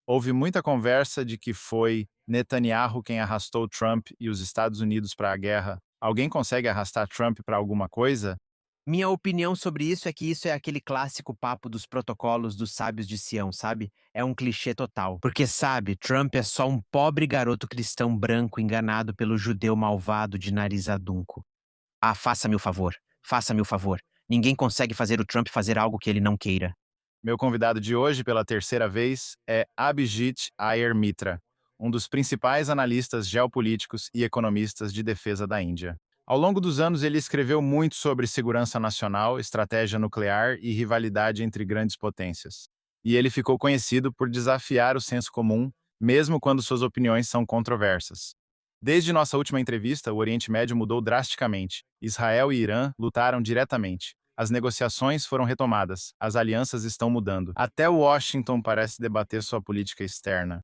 Houve muita conversa de que foi Netanyahu quem arrastou Trump e os Estados Unidos para a guerra. Alguém consegue arrastar Trump para alguma coisa? Minha opinião sobre isso é que isso é aquele clássico papo dos protocolos dos sábios de Sião, sabe? É um clichê total. Porque, sabe, Trump é só um pobre garoto cristão branco enganado pelo judeu malvado de nariz adunco. Ah, faça-me o favor. Faça-me o favor. Ninguém consegue fazer o Trump fazer algo que ele não queira. Meu convidado de hoje, pela terceira vez, é Abhijit Iyer Mitra, um dos principais analistas geopolíticos e economistas de defesa da Índia. Ao longo dos anos, ele escreveu muito sobre segurança nacional, estratégia nuclear e rivalidade entre grandes potências. E ele ficou conhecido por desafiar o senso comum, mesmo quando suas opiniões são controversas. Desde nossa última entrevista, o Oriente Médio mudou drasticamente. Israel e Irã lutaram diretamente. As negociações foram retomadas, as alianças estão mudando. Até Washington parece debater sua política externa.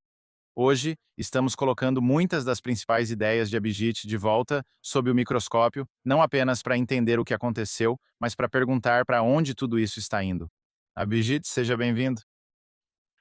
Hoje, estamos colocando muitas das principais ideias de Abhijit de volta sob o microscópio, não apenas para entender o que aconteceu, mas para perguntar para onde tudo isso está indo. Abhijit, seja bem-vindo.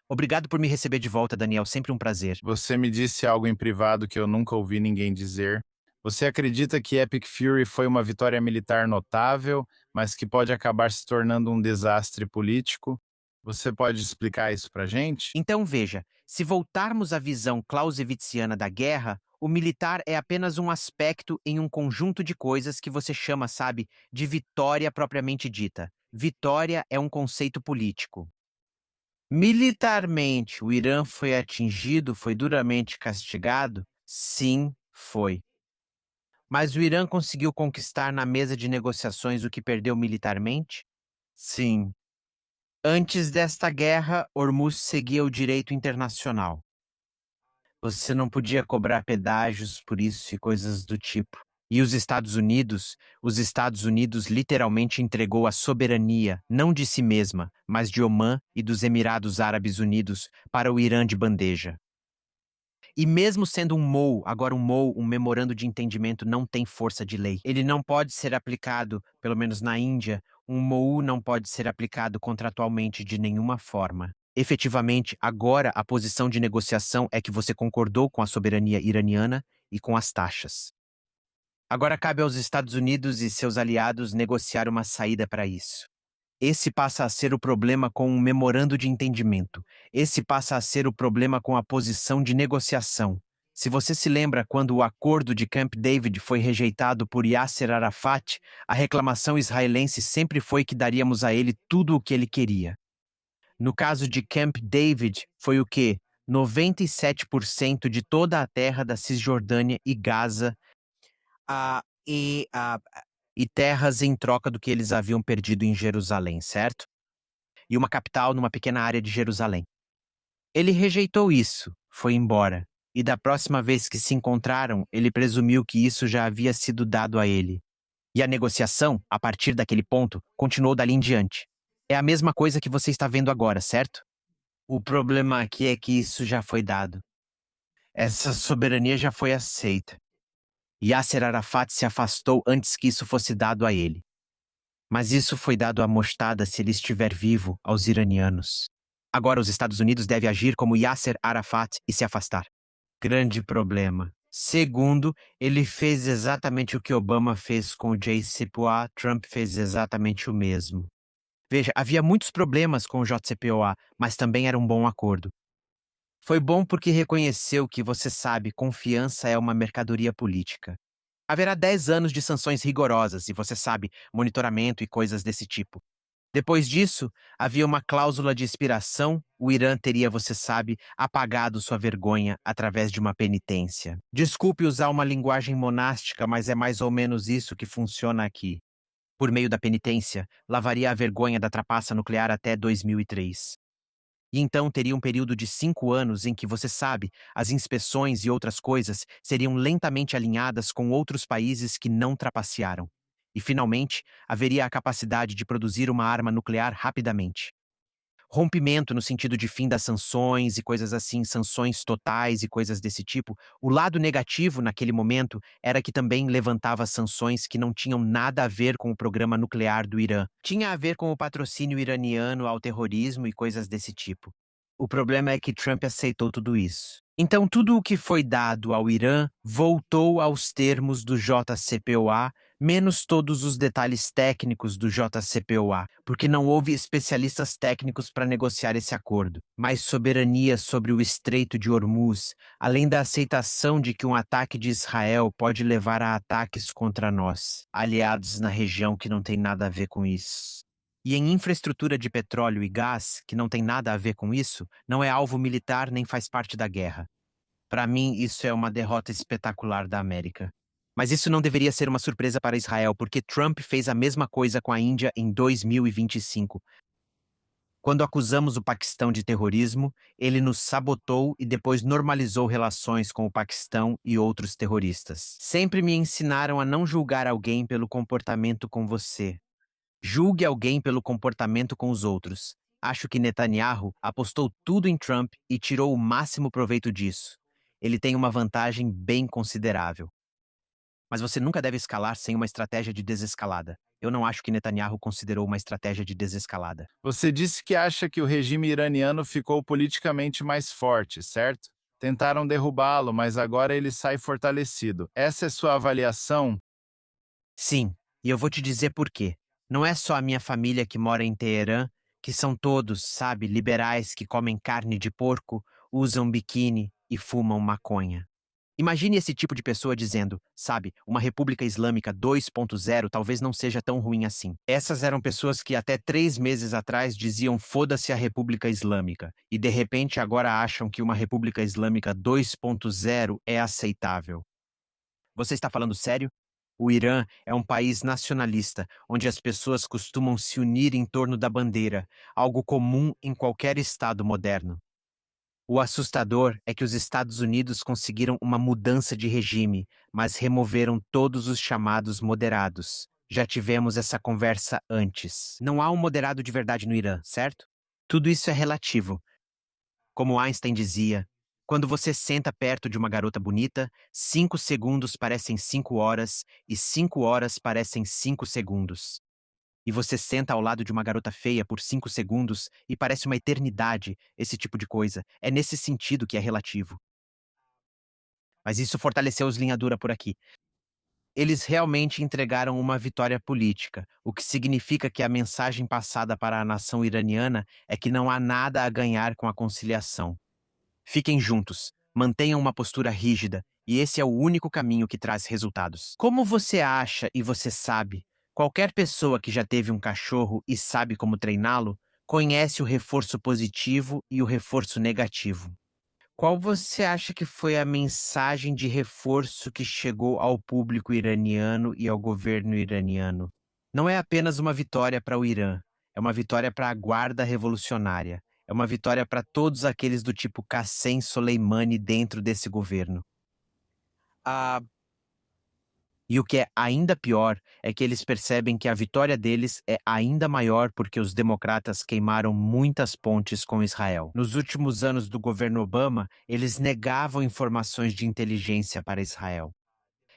Obrigado por me receber de volta, Daniel. Sempre um prazer. Você me disse algo em privado que eu nunca ouvi ninguém dizer. Você acredita que Epic Fury foi uma vitória militar notável, mas que pode acabar se tornando um desastre político? Você pode explicar isso pra gente? Então veja, se voltarmos à visão clausewitziana da guerra, o militar é apenas um aspecto em um conjunto de coisas que você chama, sabe, de vitória propriamente dita. Vitória é um conceito político. Militarmente, o Irã foi atingido, foi duramente castigado? Sim, foi. Mas o Irã conseguiu conquistar na mesa de negociações o que perdeu militarmente? Sim. Antes desta guerra, Hormuz seguia o direito internacional. Você não podia cobrar pedágios por isso e coisas do tipo. E os Estados Unidos literalmente entregou a soberania, não de si mesma, mas de Omã e dos Emirados Árabes Unidos, para o Irã de bandeja. E mesmo sendo um MOU, agora um MOU, um memorando de entendimento, não tem força de lei. Ele não pode ser aplicado, pelo menos na Índia, um MOU não pode ser aplicado contratualmente de nenhuma forma. Efetivamente, agora a posição de negociação é que você concordou com a soberania iraniana e com as taxas. Agora cabe aos Estados Unidos e seus aliados negociar uma saída para isso. Esse passa a ser o problema com um memorando de entendimento. Esse passa a ser o problema com a posição de negociação. Se você se lembra quando o acordo de Camp David foi rejeitado por Yasser Arafat, a reclamação israelense sempre foi que daríamos a ele tudo o que ele queria. No caso de Camp David, foi o quê? 97% de toda a terra da Cisjordânia e Gaza ah, e, ah, e terras em troca do que eles haviam perdido em Jerusalém, certo? E uma capital numa pequena área de Jerusalém. Ele rejeitou isso, foi embora, e da próxima vez que se encontraram, ele presumiu que isso já havia sido dado a ele. E a negociação, a partir daquele ponto, continuou dali em diante. É a mesma coisa que você está vendo agora, certo? O problema aqui é que isso já foi dado. Essa soberania já foi aceita. Yasser Arafat se afastou antes que isso fosse dado a ele. Mas isso foi dado à mostarda se ele estiver vivo aos iranianos. Agora os Estados Unidos devem agir como Yasser Arafat e se afastar. Grande problema. Segundo, ele fez exatamente o que Obama fez com o JCPOA, Trump fez exatamente o mesmo. Veja, havia muitos problemas com o JCPOA, mas também era um bom acordo. Foi bom porque reconheceu que, você sabe, confiança é uma mercadoria política. Haverá 10 anos de sanções rigorosas e, você sabe, monitoramento e coisas desse tipo. Depois disso, havia uma cláusula de expiração, o Irã teria, você sabe, apagado sua vergonha através de uma penitência. Desculpe usar uma linguagem monástica, mas é mais ou menos isso que funciona aqui. Por meio da penitência, lavaria a vergonha da trapaça nuclear até 2003. E então teria um período de 5 anos em que, você sabe, as inspeções e outras coisas seriam lentamente alinhadas com outros países que não trapacearam. E, finalmente, haveria a capacidade de produzir uma arma nuclear rapidamente. Rompimento no sentido de fim das sanções e coisas assim, sanções totais e coisas desse tipo. O lado negativo naquele momento era que também levantava sanções que não tinham nada a ver com o programa nuclear do Irã. Tinha a ver com o patrocínio iraniano ao terrorismo e coisas desse tipo. O problema é que Trump aceitou tudo isso. Então, tudo o que foi dado ao Irã voltou aos termos do JCPOA, menos todos os detalhes técnicos do JCPOA, porque não houve especialistas técnicos para negociar esse acordo. Mais soberania sobre o Estreito de Hormuz, além da aceitação de que um ataque de Israel pode levar a ataques contra nós, aliados na região que não tem nada a ver com isso. E em infraestrutura de petróleo e gás, que não tem nada a ver com isso, não é alvo militar nem faz parte da guerra. Para mim, isso é uma derrota espetacular da América. Mas isso não deveria ser uma surpresa para Israel, porque Trump fez a mesma coisa com a Índia em 2025. Quando acusamos o Paquistão de terrorismo, ele nos sabotou e depois normalizou relações com o Paquistão e outros terroristas. Sempre me ensinaram a não julgar alguém pelo comportamento com você. Julgue alguém pelo comportamento com os outros. Acho que Netanyahu apostou tudo em Trump e tirou o máximo proveito disso. Ele tem uma vantagem bem considerável. Mas você nunca deve escalar sem uma estratégia de desescalada. Eu não acho que Netanyahu considerou uma estratégia de desescalada. Você disse que acha que o regime iraniano ficou politicamente mais forte, certo? Tentaram derrubá-lo, mas agora ele sai fortalecido. Essa é sua avaliação? Sim, e eu vou te dizer por quê. Não é só a minha família que mora em Teherã, que são todos, sabe, liberais que comem carne de porco, usam biquíni e fumam maconha. Imagine esse tipo de pessoa dizendo, sabe, uma República Islâmica 2.0 talvez não seja tão ruim assim. Essas eram pessoas que até 3 meses atrás diziam foda-se a República Islâmica, e de repente agora acham que uma República Islâmica 2.0 é aceitável. Você está falando sério? O Irã é um país nacionalista, onde as pessoas costumam se unir em torno da bandeira, algo comum em qualquer estado moderno. O assustador é que os Estados Unidos conseguiram uma mudança de regime, mas removeram todos os chamados moderados. Já tivemos essa conversa antes. Não há um moderado de verdade no Irã, certo? Tudo isso é relativo. Como Einstein dizia, quando você senta perto de uma garota bonita, 5 segundos parecem 5 horas e 5 horas parecem 5 segundos. E você senta ao lado de uma garota feia por 5 segundos e parece uma eternidade, esse tipo de coisa. É nesse sentido que é relativo. Mas isso fortaleceu os linha dura por aqui. Eles realmente entregaram uma vitória política, o que significa que a mensagem passada para a nação iraniana é que não há nada a ganhar com a conciliação. Fiquem juntos, mantenham uma postura rígida, e esse é o único caminho que traz resultados. Como você acha e você sabe, qualquer pessoa que já teve um cachorro e sabe como treiná-lo, conhece o reforço positivo e o reforço negativo. Qual você acha que foi a mensagem de reforço que chegou ao público iraniano e ao governo iraniano? Não é apenas uma vitória para o Irã, é uma vitória para a guarda revolucionária. É uma vitória para todos aqueles do tipo Qassem Soleimani dentro desse governo. Ah, e o que é ainda pior é que eles percebem que a vitória deles é ainda maior porque os democratas queimaram muitas pontes com Israel. Nos últimos anos do governo Obama, eles negavam informações de inteligência para Israel.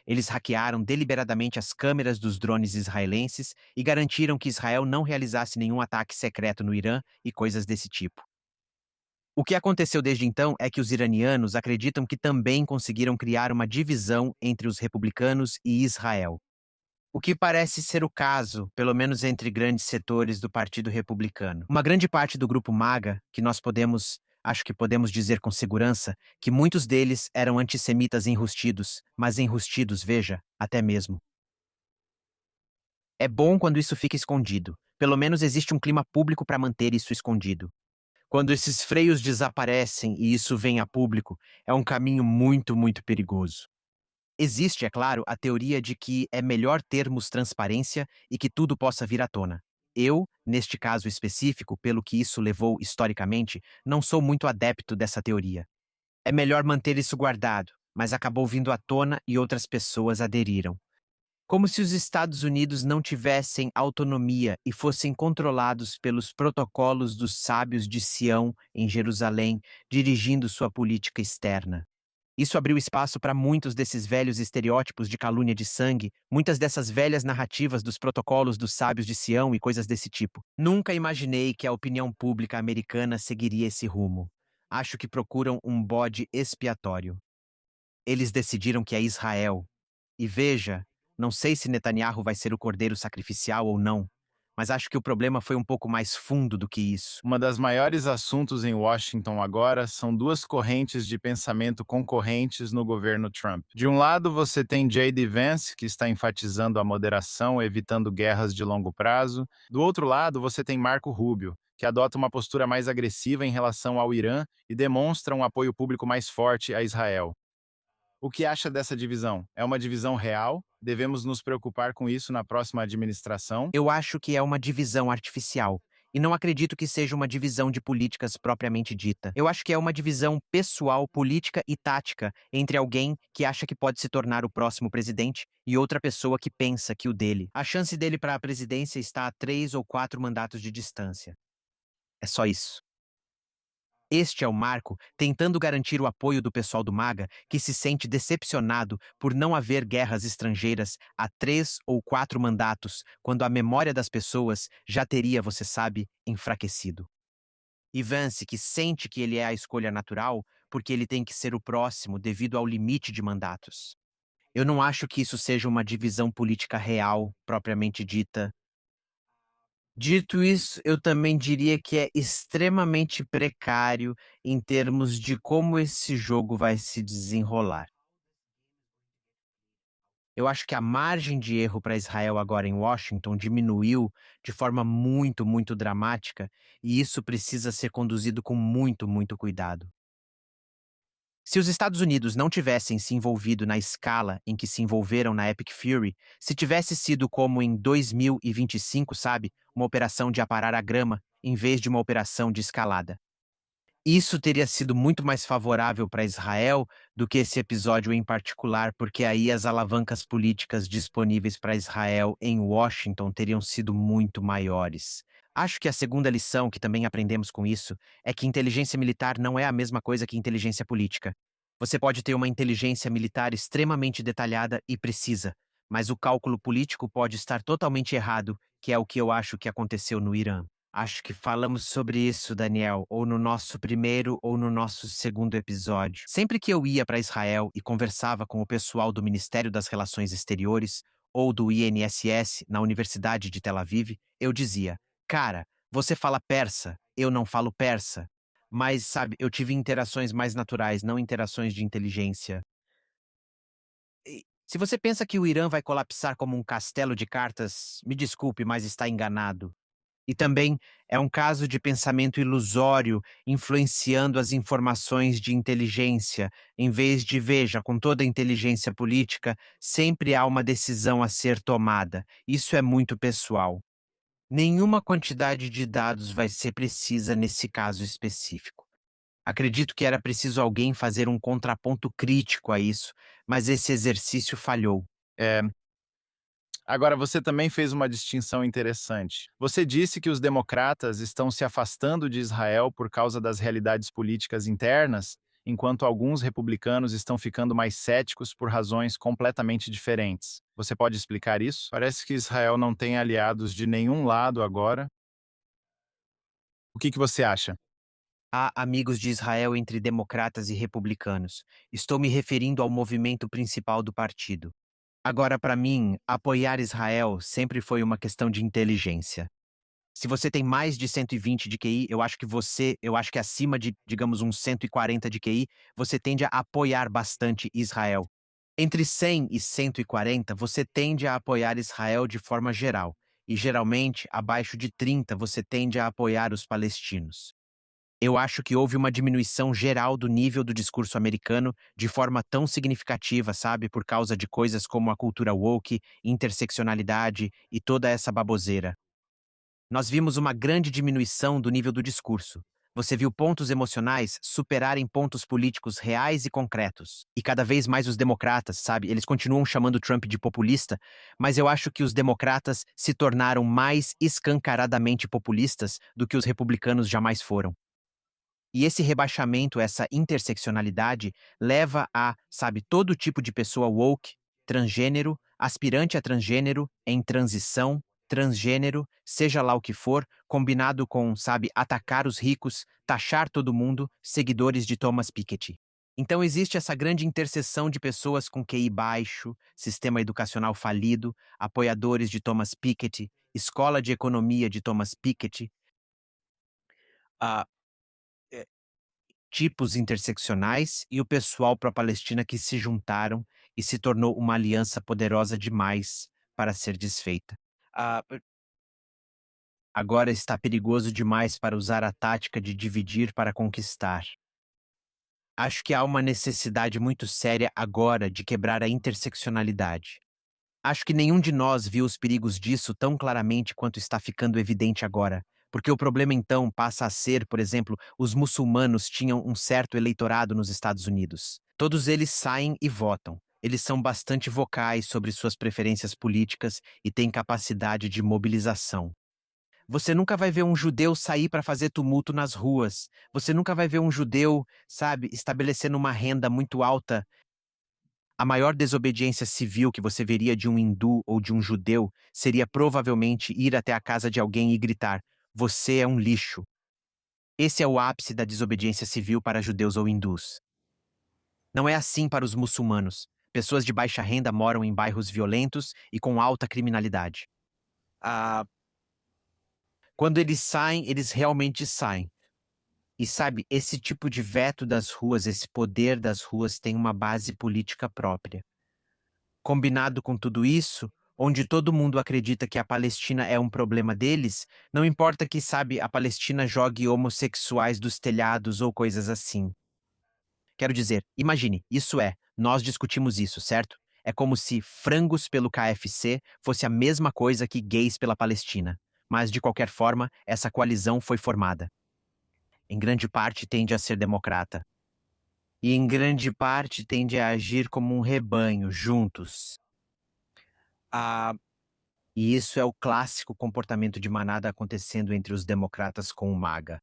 Eles hackearam deliberadamente as câmeras dos drones israelenses e garantiram que Israel não realizasse nenhum ataque secreto no Irã e coisas desse tipo. O que aconteceu desde então é que os iranianos acreditam que também conseguiram criar uma divisão entre os republicanos e Israel. O que parece ser o caso, pelo menos entre grandes setores do Partido Republicano. Uma grande parte do grupo MAGA, que acho que podemos dizer com segurança, que muitos deles eram antissemitas enrustidos, mas enrustidos, veja, até mesmo. É bom quando isso fica escondido. Pelo menos existe um clima público para manter isso escondido. Quando esses freios desaparecem e isso vem a público, é um caminho muito, muito perigoso. Existe, é claro, a teoria de que é melhor termos transparência e que tudo possa vir à tona. Eu, neste caso específico, pelo que isso levou historicamente, não sou muito adepto dessa teoria. É melhor manter isso guardado, mas acabou vindo à tona e outras pessoas aderiram. Como se os Estados Unidos não tivessem autonomia e fossem controlados pelos protocolos dos sábios de Sião, em Jerusalém, dirigindo sua política externa. Isso abriu espaço para muitos desses velhos estereótipos de calúnia de sangue, muitas dessas velhas narrativas dos protocolos dos sábios de Sião e coisas desse tipo. Nunca imaginei que a opinião pública americana seguiria esse rumo. Acho que procuram um bode expiatório. Eles decidiram que é Israel. E veja, não sei se Netanyahu vai ser o cordeiro sacrificial ou não, mas acho que o problema foi um pouco mais fundo do que isso. Uma das maiores assuntos em Washington agora são duas correntes de pensamento concorrentes no governo Trump. De um lado, você tem J.D. Vance, que está enfatizando a moderação, evitando guerras de longo prazo. Do outro lado, você tem Marco Rubio, que adota uma postura mais agressiva em relação ao Irã e demonstra um apoio público mais forte a Israel. O que acha dessa divisão? É uma divisão real? Devemos nos preocupar com isso na próxima administração? Eu acho que é uma divisão artificial. E não acredito que seja uma divisão de políticas propriamente dita. Eu acho que é uma divisão pessoal, política e tática entre alguém que acha que pode se tornar o próximo presidente e outra pessoa que pensa que o dele. A chance dele para a presidência está a 3 ou 4 mandatos de distância. É só isso. Este é o Marco tentando garantir o apoio do pessoal do MAGA, que se sente decepcionado por não haver guerras estrangeiras há 3 ou 4 mandatos, quando a memória das pessoas já teria, você sabe, enfraquecido. E Vance, que sente que ele é a escolha natural, porque ele tem que ser o próximo devido ao limite de mandatos. Eu não acho que isso seja uma divisão política real, propriamente dita. Dito isso, eu também diria que é extremamente precário em termos de como esse jogo vai se desenrolar. Eu acho que a margem de erro para Israel agora em Washington diminuiu de forma muito, muito dramática, e isso precisa ser conduzido com muito, muito cuidado. Se os Estados Unidos não tivessem se envolvido na escala em que se envolveram na Epic Fury, se tivesse sido como em 2025, sabe, uma operação de aparar a grama, em vez de uma operação de escalada. Isso teria sido muito mais favorável para Israel do que esse episódio em particular, porque aí as alavancas políticas disponíveis para Israel em Washington teriam sido muito maiores. Acho que a segunda lição que também aprendemos com isso é que inteligência militar não é a mesma coisa que inteligência política. Você pode ter uma inteligência militar extremamente detalhada e precisa, mas o cálculo político pode estar totalmente errado, que é o que eu acho que aconteceu no Irã. Acho que falamos sobre isso, Daniel, ou no nosso primeiro ou no nosso segundo episódio. Sempre que eu ia para Israel e conversava com o pessoal do Ministério das Relações Exteriores ou do INSS na Universidade de Tel Aviv, eu dizia: Cara, você fala persa, eu não falo persa. Mas, sabe, eu tive interações mais naturais, não interações de inteligência. Se você pensa que o Irã vai colapsar como um castelo de cartas, me desculpe, mas está enganado. E também é um caso de pensamento ilusório influenciando as informações de inteligência, em vez de, veja, com toda a inteligência política, sempre há uma decisão a ser tomada. Isso é muito pessoal. Nenhuma quantidade de dados vai ser precisa nesse caso específico. Acredito que era preciso alguém fazer um contraponto crítico a isso, mas esse exercício falhou. É, Agora, você também fez uma distinção interessante. Você disse que os democratas estão se afastando de Israel por causa das realidades políticas internas, enquanto alguns republicanos estão ficando mais céticos por razões completamente diferentes. Você pode explicar isso? Parece que Israel não tem aliados de nenhum lado agora. O que você acha? Há amigos de Israel entre democratas e republicanos. Estou me referindo ao movimento principal do partido. Agora, para mim, apoiar Israel sempre foi uma questão de inteligência. Se você tem mais de 120 de QI, eu acho que acima de, digamos, uns 140 de QI, você tende a apoiar bastante Israel. Entre 100 e 140, você tende a apoiar Israel de forma geral, e geralmente, abaixo de 30, você tende a apoiar os palestinos. Eu acho que houve uma diminuição geral do nível do discurso americano de forma tão significativa, sabe, por causa de coisas como a cultura woke, interseccionalidade e toda essa baboseira. Nós vimos uma grande diminuição do nível do discurso. Você viu pontos emocionais superarem pontos políticos reais e concretos. E cada vez mais os democratas, sabe, eles continuam chamando Trump de populista, mas eu acho que os democratas se tornaram mais escancaradamente populistas do que os republicanos jamais foram. E esse rebaixamento, essa interseccionalidade, leva a, sabe, todo tipo de pessoa woke, transgênero, aspirante a transgênero, em transição, transgênero, seja lá o que for, combinado com, sabe, atacar os ricos, taxar todo mundo, seguidores de Thomas Piketty. Então existe essa grande interseção de pessoas com QI baixo, sistema educacional falido, apoiadores de Thomas Piketty, escola de economia de Thomas Piketty, ah, eh, tipos interseccionais e o pessoal pró-Palestina que se juntaram e se tornou uma aliança poderosa demais para ser desfeita. Ah, Agora está perigoso demais para usar a tática de dividir para conquistar. Acho que há uma necessidade muito séria agora de quebrar a interseccionalidade. Acho que nenhum de nós viu os perigos disso tão claramente quanto está ficando evidente agora, porque o problema então passa a ser, por exemplo, os muçulmanos tinham um certo eleitorado nos Estados Unidos. Todos eles saem e votam. Eles são bastante vocais sobre suas preferências políticas e têm capacidade de mobilização. Você nunca vai ver um judeu sair para fazer tumulto nas ruas. Você nunca vai ver um judeu, sabe, estabelecendo uma renda muito alta. A maior desobediência civil que você veria de um hindu ou de um judeu seria provavelmente ir até a casa de alguém e gritar: "Você é um lixo". Esse é o ápice da desobediência civil para judeus ou hindus. Não é assim para os muçulmanos. Pessoas de baixa renda moram em bairros violentos e com alta criminalidade. Ah, Quando eles saem, eles realmente saem. E sabe, esse tipo de veto das ruas, esse poder das ruas tem uma base política própria. Combinado com tudo isso, onde todo mundo acredita que a Palestina é um problema deles, não importa que, sabe, a Palestina jogue homossexuais dos telhados ou coisas assim. Quero dizer, imagine, nós discutimos isso, certo? É como se frangos pelo KFC fosse a mesma coisa que gays pela Palestina. Mas, de qualquer forma, essa coalizão foi formada. Em grande parte tende a ser democrata. E em grande parte tende a agir como um rebanho, juntos. Ah, e isso é o clássico comportamento de manada acontecendo entre os democratas com o MAGA.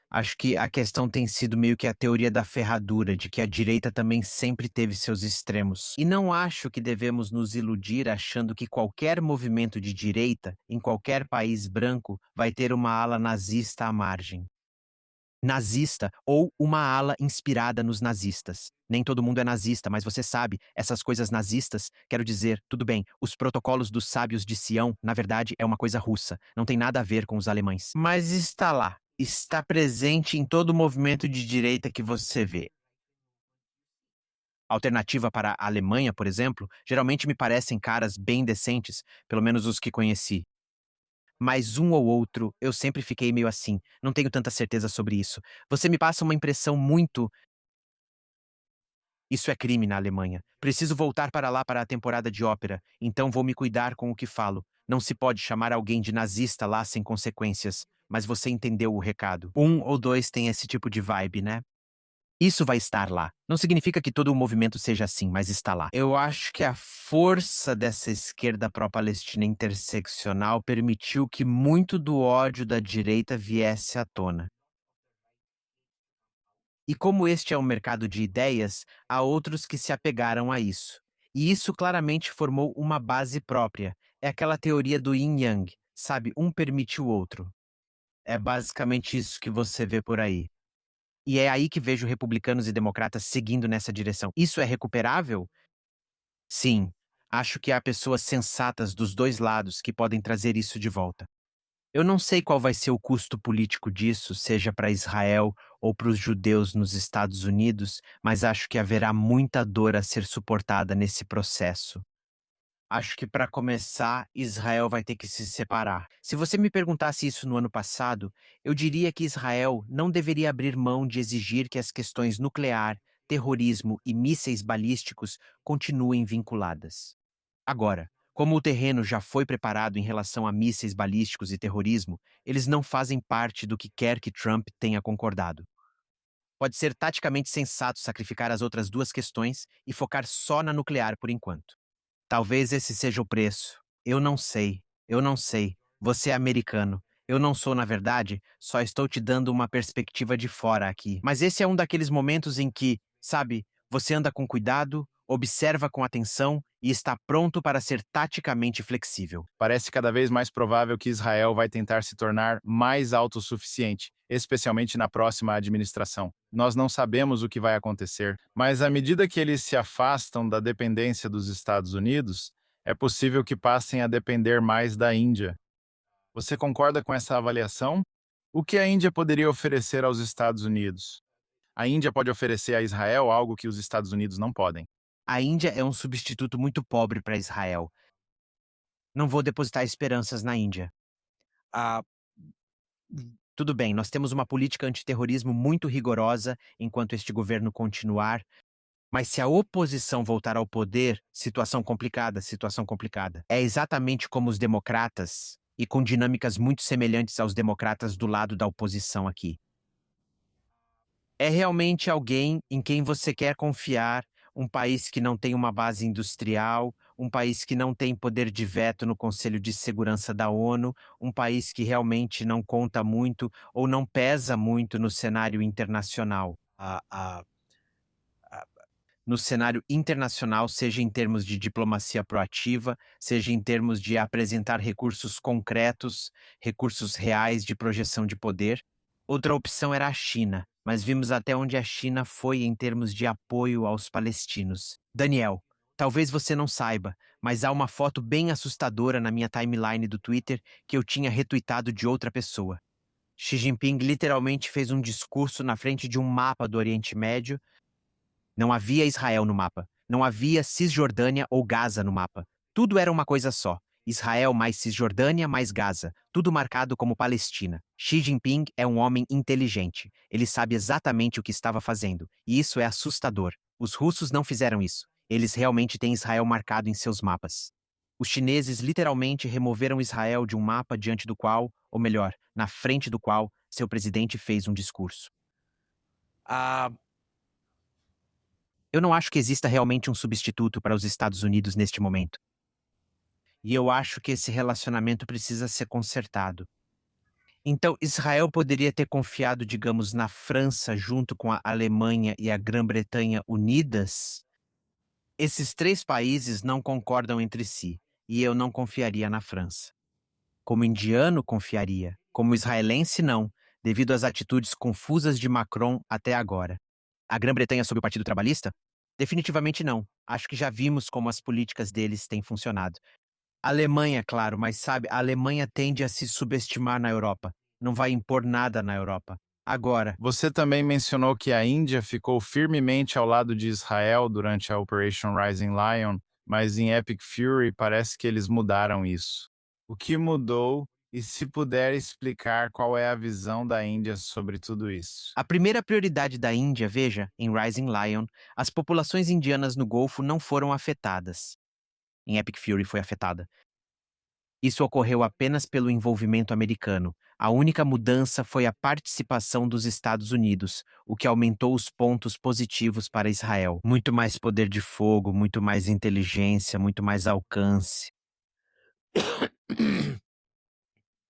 Acho que a questão tem sido meio que a teoria da ferradura, de que a direita também sempre teve seus extremos. E não acho que devemos nos iludir achando que qualquer movimento de direita, em qualquer país branco, vai ter uma ala nazista à margem. Nazista ou uma ala inspirada nos nazistas. Nem todo mundo é nazista, mas você sabe, essas coisas nazistas, quero dizer, tudo bem, os protocolos dos sábios de Sião, na verdade, é uma coisa russa, não tem nada a ver com os alemães. Mas está lá, está presente em todo movimento de direita que você vê. Alternativa para a Alemanha, por exemplo, geralmente me parecem caras bem decentes, pelo menos os que conheci. Mas um ou outro, eu sempre fiquei meio assim, não tenho tanta certeza sobre isso. Você me passa uma impressão muito. Isso é crime na Alemanha. Preciso voltar para lá para a temporada de ópera, então vou me cuidar com o que falo. Não se pode chamar alguém de nazista lá sem consequências, mas você entendeu o recado. Um ou dois tem esse tipo de vibe, né? Isso vai estar lá. Não significa que todo o movimento seja assim, mas está lá. Eu acho que a força dessa esquerda pró-Palestina interseccional permitiu que muito do ódio da direita viesse à tona. E como este é um mercado de ideias, há outros que se apegaram a isso. E isso claramente formou uma base própria. É aquela teoria do yin-yang, sabe? Um permite o outro. É basicamente isso que você vê por aí. E é aí que vejo republicanos e democratas seguindo nessa direção. Isso é recuperável? Sim. Acho que há pessoas sensatas dos dois lados que podem trazer isso de volta. Eu não sei qual vai ser o custo político disso, seja para Israel ou para os judeus nos Estados Unidos, mas acho que haverá muita dor a ser suportada nesse processo. Acho que para começar, Israel vai ter que se separar. Se você me perguntasse isso no ano passado, eu diria que Israel não deveria abrir mão de exigir que as questões nuclear, terrorismo e mísseis balísticos continuem vinculadas. Agora, como o terreno já foi preparado em relação a mísseis balísticos e terrorismo, eles não fazem parte do que quer que Trump tenha concordado. Pode ser taticamente sensato sacrificar as outras duas questões e focar só na nuclear por enquanto. Talvez esse seja o preço. Eu não sei. Eu não sei. Você é americano. Eu não sou, na verdade, só estou te dando uma perspectiva de fora aqui. Mas esse é um daqueles momentos em que, sabe, você anda com cuidado, observa com atenção e está pronto para ser taticamente flexível. Parece cada vez mais provável que Israel vai tentar se tornar mais autossuficiente, especialmente na próxima administração. Nós não sabemos o que vai acontecer, mas à medida que eles se afastam da dependência dos Estados Unidos, é possível que passem a depender mais da Índia. Você concorda com essa avaliação? O que a Índia poderia oferecer aos Estados Unidos? A Índia pode oferecer a Israel algo que os Estados Unidos não podem. A Índia é um substituto muito pobre para Israel. Não vou depositar esperanças na Índia. Ah, tudo bem, nós temos uma política antiterrorismo muito rigorosa enquanto este governo continuar, mas se a oposição voltar ao poder, situação complicada, situação complicada. É exatamente como os democratas e com dinâmicas muito semelhantes aos democratas do lado da oposição aqui. É realmente alguém em quem você quer confiar, um país que não tem uma base industrial, um país que não tem poder de veto no Conselho de Segurança da ONU, um país que realmente não conta muito ou não pesa muito no cenário internacional. No cenário internacional, seja em termos de diplomacia proativa, seja em termos de apresentar recursos concretos, recursos reais de projeção de poder. Outra opção era a China, mas vimos até onde a China foi em termos de apoio aos palestinos. Daniel, talvez você não saiba, mas há uma foto bem assustadora na minha timeline do Twitter que eu tinha retuitado de outra pessoa. Xi Jinping literalmente fez um discurso na frente de um mapa do Oriente Médio. Não havia Israel no mapa. Não havia Cisjordânia ou Gaza no mapa. Tudo era uma coisa só. Israel mais Cisjordânia mais Gaza. Tudo marcado como Palestina. Xi Jinping é um homem inteligente. Ele sabe exatamente o que estava fazendo. E isso é assustador. Os russos não fizeram isso. Eles realmente têm Israel marcado em seus mapas. Os chineses literalmente removeram Israel de um mapa diante do qual, ou melhor, na frente do qual, seu presidente fez um discurso. Eu não acho que exista realmente um substituto para os Estados Unidos neste momento. E eu acho que esse relacionamento precisa ser consertado. Então, Israel poderia ter confiado, digamos, na França junto com a Alemanha e a Grã-Bretanha unidas? Esses três países não concordam entre si, e eu não confiaria na França. Como indiano, confiaria. Como israelense, não, devido às atitudes confusas de Macron até agora. A Grã-Bretanha sob o Partido Trabalhista? Definitivamente não. Acho que já vimos como as políticas deles têm funcionado. A Alemanha, claro, mas sabe, a Alemanha tende a se subestimar na Europa. Não vai impor nada na Europa. Agora, Você também mencionou que a Índia ficou firmemente ao lado de Israel durante a Operation Rising Lion, mas em Epic Fury parece que eles mudaram isso. O que mudou e se puder explicar qual é a visão da Índia sobre tudo isso? a primeira prioridade da Índia, veja, em Rising Lion, as populações indianas no Golfo não foram afetadas. Em Epic Fury foi afetada. Isso ocorreu apenas pelo envolvimento americano. A única mudança foi a participação dos Estados Unidos, o que aumentou os pontos positivos para Israel. Muito mais poder de fogo, muito mais inteligência, muito mais alcance.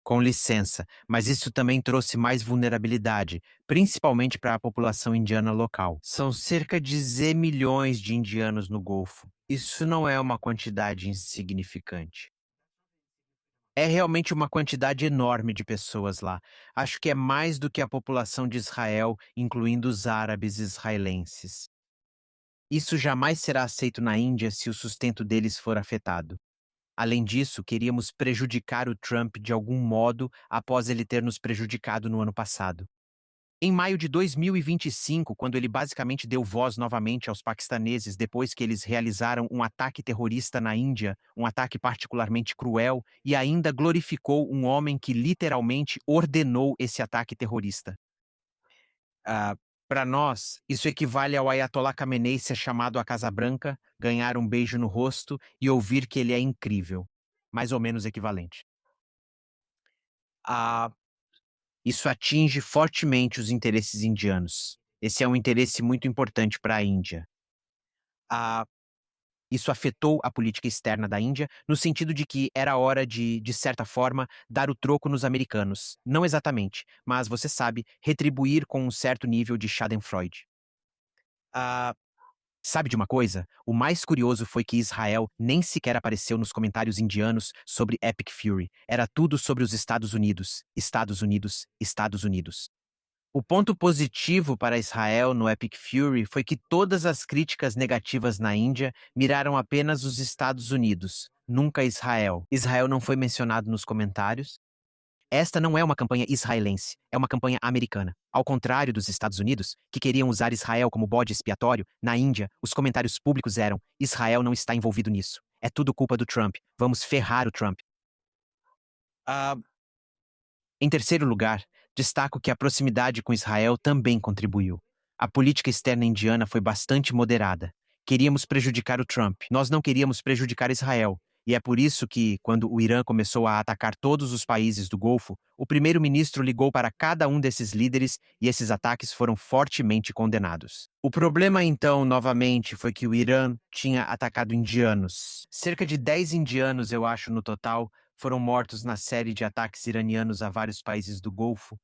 Com licença, mas isso também trouxe mais vulnerabilidade, principalmente para a população indiana local. São cerca de Z milhões de indianos no Golfo. Isso não é uma quantidade insignificante. É realmente uma quantidade enorme de pessoas lá. Acho que é mais do que a população de Israel, incluindo os árabes israelenses. Isso jamais será aceito na Índia se o sustento deles for afetado. Além disso, queríamos prejudicar o Trump de algum modo após ele ter nos prejudicado no ano passado. Em maio de 2025, quando ele basicamente deu voz novamente aos paquistaneses depois que eles realizaram um ataque terrorista na Índia, um ataque particularmente cruel, e ainda glorificou um homem que literalmente ordenou esse ataque terrorista. Para nós, isso equivale ao Ayatollah Khamenei ser chamado à Casa Branca, ganhar um beijo no rosto e ouvir que ele é incrível. Mais ou menos equivalente. Ah, Isso atinge fortemente os interesses indianos. Esse é um interesse muito importante para a Índia. Ah, Isso afetou a política externa da Índia, no sentido de que era hora de certa forma, dar o troco nos americanos. Não exatamente, mas você sabe, retribuir com um certo nível de Schadenfreude. Ah, Sabe de uma coisa? O mais curioso foi que Israel nem sequer apareceu nos comentários indianos sobre Epic Fury. Era tudo sobre os Estados Unidos, Estados Unidos, Estados Unidos. O ponto positivo para Israel no Epic Fury foi que todas as críticas negativas na Índia miraram apenas os Estados Unidos, nunca Israel. Israel não foi mencionado nos comentários. Esta não é uma campanha israelense, é uma campanha americana. Ao contrário dos Estados Unidos, que queriam usar Israel como bode expiatório, na Índia, os comentários públicos eram: Israel não está envolvido nisso. É tudo culpa do Trump. Vamos ferrar o Trump. Ah, Em terceiro lugar, destaco que a proximidade com Israel também contribuiu. A política externa indiana foi bastante moderada. Queríamos prejudicar o Trump, nós não queríamos prejudicar Israel. E é por isso que, quando o Irã começou a atacar todos os países do Golfo, o primeiro-ministro ligou para cada um desses líderes e esses ataques foram fortemente condenados. O problema, então, novamente, foi que o Irã tinha atacado indianos. Cerca de 10 indianos, eu acho, no total, foram mortos na série de ataques iranianos a vários países do Golfo.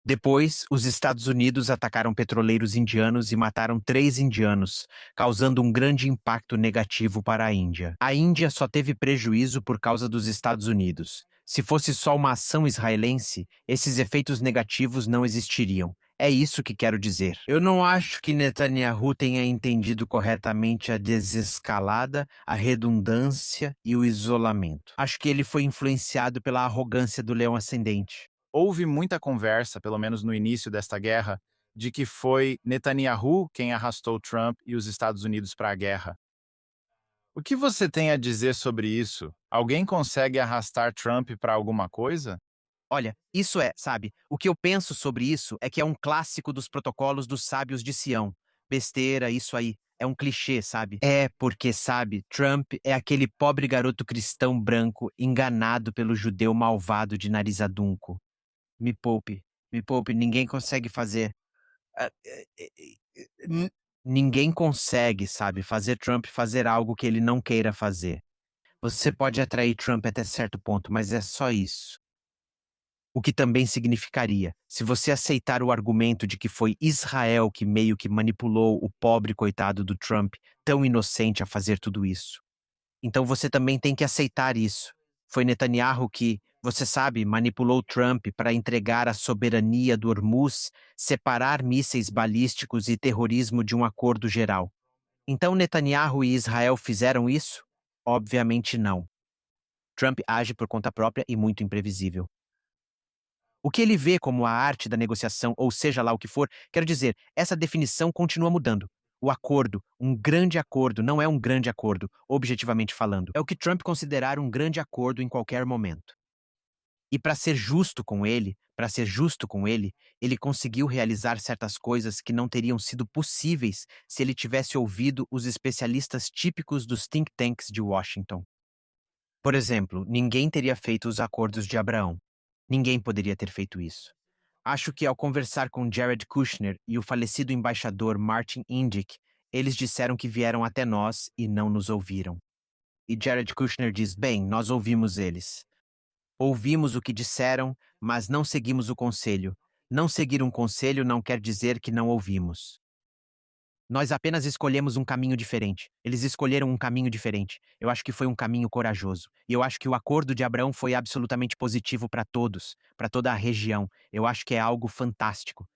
Depois, os Estados Unidos atacaram petroleiros indianos e mataram 3 indianos, causando um grande impacto negativo para a Índia. A Índia só teve prejuízo por causa dos Estados Unidos. Se fosse só uma ação israelense, esses efeitos negativos não existiriam. É isso que quero dizer. Eu não acho que Netanyahu tenha entendido corretamente a desescalada, a redundância e o isolamento. Acho que ele foi influenciado pela arrogância do leão ascendente. Houve muita conversa, pelo menos no início desta guerra, de que foi Netanyahu quem arrastou Trump e os Estados Unidos para a guerra. O que você tem a dizer sobre isso? Alguém consegue arrastar Trump para alguma coisa? Olha, isso é, sabe, o que eu penso sobre isso é que é um clássico dos protocolos dos sábios de Sião. Besteira, isso aí. É um clichê, sabe? É porque, sabe, Trump é aquele pobre garoto cristão branco enganado pelo judeu malvado de nariz adunco. Me poupe, ninguém consegue fazer. Ah, Ninguém consegue, sabe, fazer Trump fazer algo que ele não queira fazer. Você pode atrair Trump até certo ponto, mas é só isso. O que também significaria, se você aceitar o argumento de que foi Israel que meio que manipulou o pobre coitado do Trump, tão inocente a fazer tudo isso. Então você também tem que aceitar isso. Foi Netanyahu que, você sabe, manipulou Trump para entregar a soberania do Hormuz, separar mísseis balísticos e terrorismo de um acordo geral. Então Netanyahu e Israel fizeram isso? Obviamente não. Trump age por conta própria e muito imprevisível. O que ele vê como a arte da negociação, ou seja lá o que for, quero dizer, essa definição continua mudando. O acordo, um grande acordo, não é um grande acordo, objetivamente falando. É o que Trump considerar um grande acordo em qualquer momento. E para ser justo com ele conseguiu realizar certas coisas que não teriam sido possíveis se ele tivesse ouvido os especialistas típicos dos think tanks de Washington. Por exemplo, ninguém teria feito os acordos de Abraão. Ninguém poderia ter feito isso. Acho que ao conversar com Jared Kushner e o falecido embaixador Martin Indyk, eles disseram que vieram até nós e não nos ouviram. E Jared Kushner diz: bem, nós ouvimos eles. Ouvimos o que disseram, mas não seguimos o conselho. Não seguir um conselho não quer dizer que não ouvimos. Nós apenas escolhemos um caminho diferente. Eles escolheram um caminho diferente. Eu acho que foi um caminho corajoso. E eu acho que o acordo de Abraão foi absolutamente positivo para todos, para toda a região. Eu acho que é algo fantástico.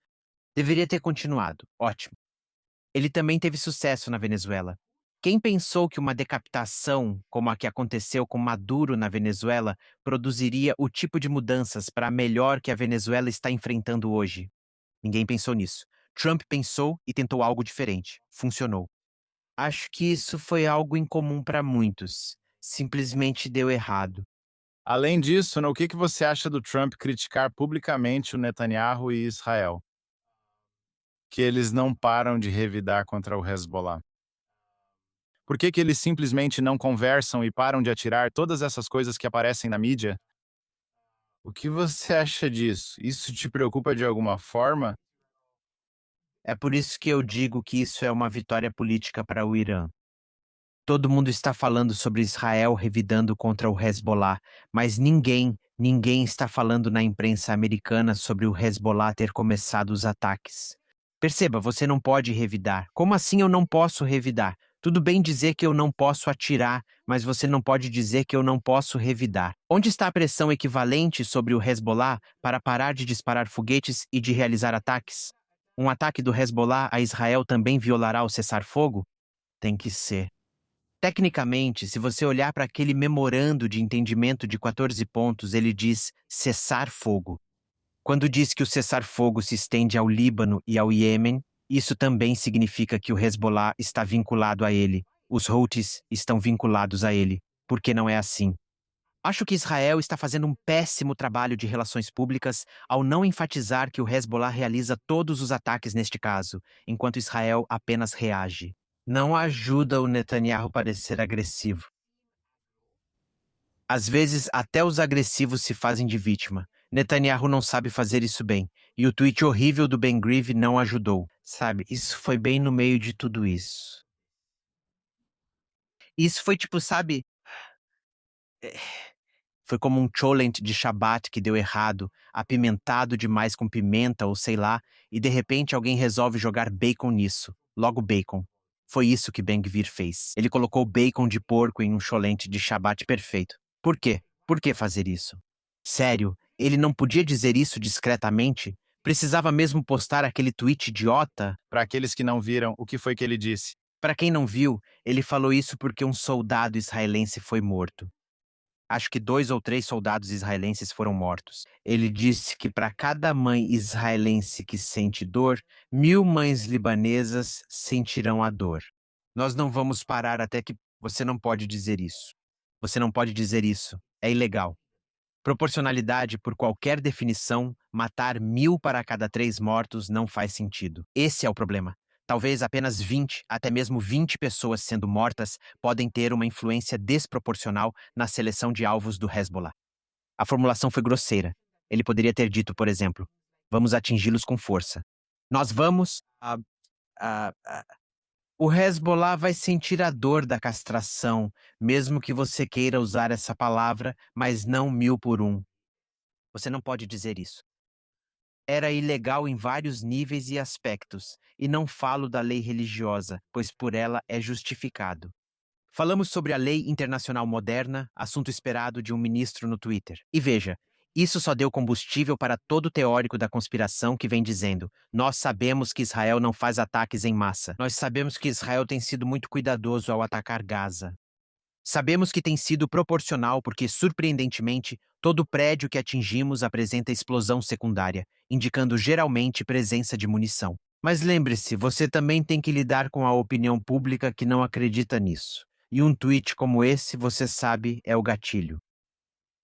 Deveria ter continuado. Ótimo. Ele também teve sucesso na Venezuela. Quem pensou que uma decapitação, como a que aconteceu com Maduro na Venezuela, produziria o tipo de mudanças para melhor que a Venezuela está enfrentando hoje? Ninguém pensou nisso. Trump pensou e tentou algo diferente. Funcionou. Acho que isso foi algo incomum para muitos. Simplesmente deu errado. Além disso, o que você acha do Trump criticar publicamente o Netanyahu e Israel? Que eles não param de revidar contra o Hezbollah. Por que eles simplesmente não conversam e param de atirar todas essas coisas que aparecem na mídia? O que você acha disso? Isso te preocupa de alguma forma? É por isso que eu digo que isso é uma vitória política para o Irã. Todo mundo está falando sobre Israel revidando contra o Hezbollah, mas ninguém está falando na imprensa americana sobre o Hezbollah ter começado os ataques. Perceba, você não pode revidar. Como assim eu não posso revidar? Tudo bem dizer que eu não posso atirar, mas você não pode dizer que eu não posso revidar. Onde está a pressão equivalente sobre o Hezbollah para parar de disparar foguetes e de realizar ataques? Um ataque do Hezbollah a Israel também violará o cessar-fogo? Tem que ser. Tecnicamente, se você olhar para aquele memorando de entendimento de 14 pontos, ele diz cessar fogo. Quando diz que o cessar-fogo se estende ao Líbano e ao Iêmen, isso também significa que o Hezbollah está vinculado a ele. Os Houthis estão vinculados a ele. Por que não é assim? Acho que Israel está fazendo um péssimo trabalho de relações públicas ao não enfatizar que o Hezbollah realiza todos os ataques neste caso, enquanto Israel apenas reage. Não ajuda o Netanyahu a parecer agressivo. Às vezes, até os agressivos se fazem de vítima. Netanyahu não sabe fazer isso bem. E o tweet horrível do Ben Grieve não ajudou. Sabe, isso foi bem no meio de tudo isso. Isso foi tipo, sabe, foi como um cholent de Shabbat que deu errado, apimentado demais com pimenta ou sei lá, e de repente alguém resolve jogar bacon nisso. Logo bacon. Foi isso que Ben Gvir fez. Ele colocou bacon de porco em um cholent de Shabbat perfeito. Por quê? Por que fazer isso? Sério, ele não podia dizer isso discretamente? Precisava mesmo postar aquele tweet idiota? Para aqueles que não viram, o que foi que ele disse? Para quem não viu, ele falou isso porque um soldado israelense foi morto. Acho que 2 ou 3 soldados israelenses foram mortos. Ele disse que para cada mãe israelense que sente dor, 1000 mães libanesas sentirão a dor. Nós não vamos parar até que... Você não pode dizer isso. Você não pode dizer isso. É ilegal. Proporcionalidade, por qualquer definição, matar 1000 para cada 3 mortos não faz sentido. Esse é o problema. Talvez apenas 20, até mesmo 20 pessoas sendo mortas podem ter uma influência desproporcional na seleção de alvos do Hezbollah. A formulação foi grosseira. Ele poderia ter dito, por exemplo, vamos atingi-los com força. Nós vamos... O Hezbollah vai sentir a dor da castração, mesmo que você queira usar essa palavra, mas não 1000 por 1. Você não pode dizer isso. Era ilegal em vários níveis e aspectos, e não falo da lei religiosa, pois por ela é justificado. Falamos sobre a lei internacional moderna, assunto esperado de um ministro no Twitter. E veja, isso só deu combustível para todo teórico da conspiração que vem dizendo: nós sabemos que Israel não faz ataques em massa. Nós sabemos que Israel tem sido muito cuidadoso ao atacar Gaza. Sabemos que tem sido proporcional porque, surpreendentemente, todo prédio que atingimos apresenta explosão secundária, indicando geralmente presença de munição. Mas lembre-se, você também tem que lidar com a opinião pública que não acredita nisso. E um tweet como esse, você sabe, é o gatilho.